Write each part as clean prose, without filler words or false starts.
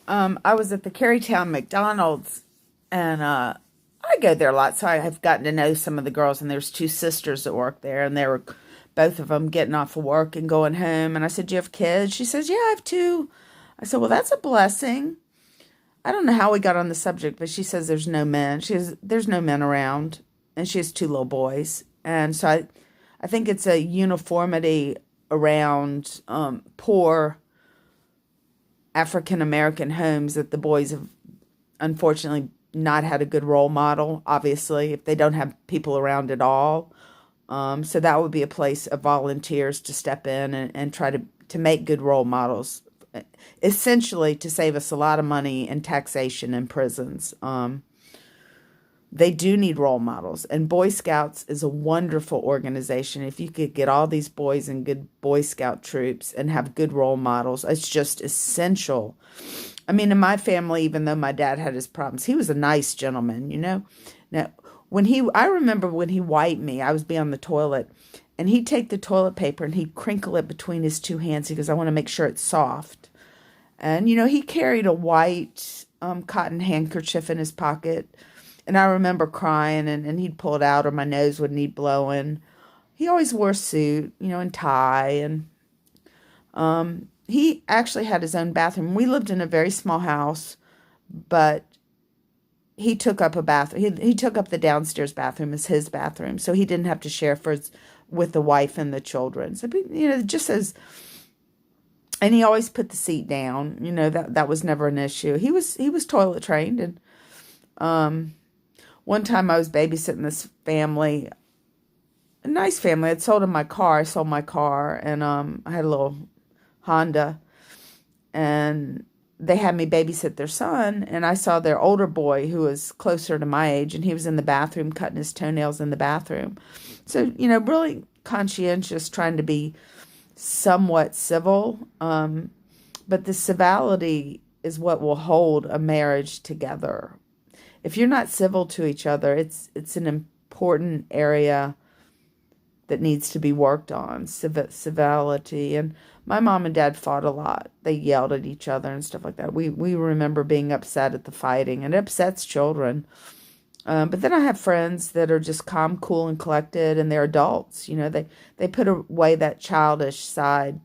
I was at the Carytown McDonald's, and I go there a lot, so I have gotten to know some of the girls. And there's two sisters that work there, and they were both of them getting off of work and going home. And I said, "Do you have kids?" She says, "Yeah, I have two." I said, "Well, that's a blessing." I don't know how we got on the subject, but she says there's no men. She says there's no men around, and she has two little boys. And so I think it's a uniformity around poor African American homes that the boys have unfortunately not had a good role model, obviously, if they don't have people around at all. So that would be a place of volunteers to step in and try to make good role models, essentially to save us a lot of money in taxation and prisons. They do need role models, and Boy Scouts is a wonderful organization. If you could get all these boys in good Boy Scout troops and have good role models, it's just essential. I mean, in my family, even though my dad had his problems, he was a nice gentleman, you know. Now, I remember when he wiped me, I was be on the toilet, and he'd take the toilet paper and he'd crinkle it between his two hands. He goes, "I want to make sure it's soft." And, he carried a white cotton handkerchief in his pocket. And I remember crying, and he'd pull it out, or my nose would need blowing. He always wore a suit, and tie. And he actually had his own bathroom. We lived in a very small house, but he took up a bathroom. He took up the downstairs bathroom as his bathroom, so he didn't have to share with the wife and the children. So, just as, and he always put the seat down. That was never an issue. He was toilet trained. And one time I was babysitting this family, a nice family. I'd sold him my car. I sold my car, and I had a little Honda, and they had me babysit their son, and I saw their older boy who was closer to my age, and he was in the bathroom cutting his toenails in the bathroom. So, really conscientious, trying to be somewhat civil, but the civility is what will hold a marriage together. If you're not civil to each other, it's an important area that needs to be worked on, civility. And my mom and dad fought a lot. They yelled at each other and stuff like that. We remember being upset at the fighting, and it upsets children. But then I have friends that are just calm, cool, and collected, and they're adults. They put away that childish side,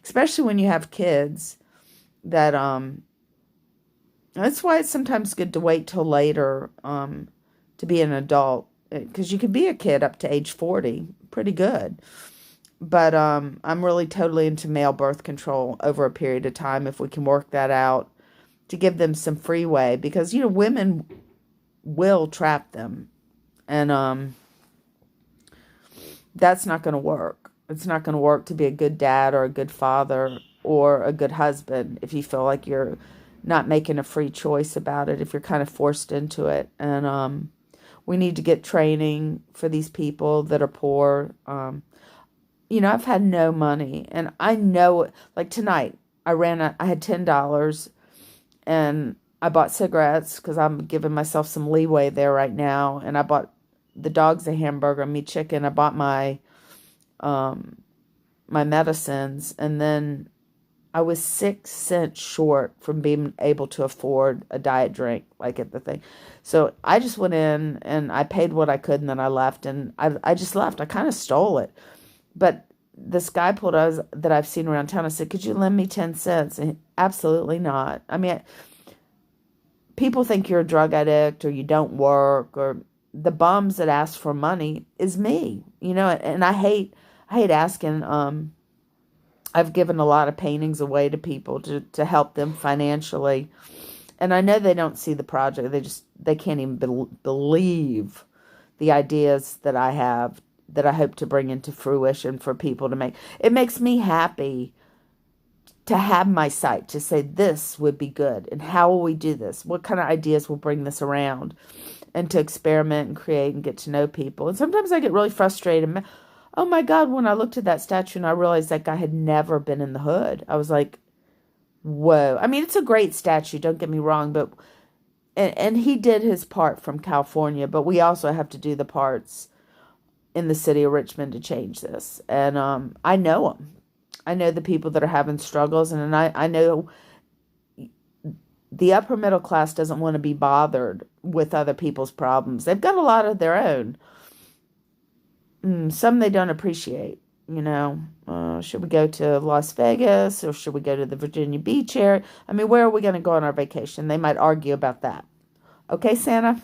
especially when you have kids. That's why it's sometimes good to wait till later to be an adult, because you could be a kid up to age 40, pretty good. But I'm really totally into male birth control over a period of time, if we can work that out, to give them some freeway, because women will trap them, and that's not going to work. It's not going to work to be a good dad or a good father or a good husband if you feel like you're not making a free choice about it, if you're kind of forced into it. And we need to get training for these people that are poor. I've had no money, and I know, like tonight, I had $10, and I bought cigarettes because I'm giving myself some leeway there right now. And I bought the dogs a hamburger, me chicken. I bought my medicines, and then I was 6 cents short from being able to afford a diet drink, like at the thing. So I just went in and I paid what I could, and then I left, and I just left. I kind of stole it. But this guy pulled out that I've seen around town. I said, "Could you lend me 10 cents?" And absolutely not. I mean, people think you're a drug addict or you don't work, or the bums that ask for money is me, and I hate asking. I've given a lot of paintings away to people to help them financially. And I know they don't see the project. They can't even believe the ideas that I have, that I hope to bring into fruition for people to make. It makes me happy to have my site, to say this would be good, and how will we do this? What kind of ideas will bring this around? And to experiment and create and get to know people. And sometimes I get really frustrated. Oh my God, when I looked at that statue and I realized that guy had never been in the hood, I was like, whoa. I mean, it's a great statue, don't get me wrong, but and he did his part from California, but we also have to do the parts in the city of Richmond to change this. And I know them. I know the people that are having struggles, and I know The upper middle class doesn't want to be bothered with other people's problems. They've got a lot of their own. Some they don't appreciate. Should we go to Las Vegas or should we go to the Virginia Beach area? I mean, where are we going to go on our vacation? They might argue about that. Okay, Santa?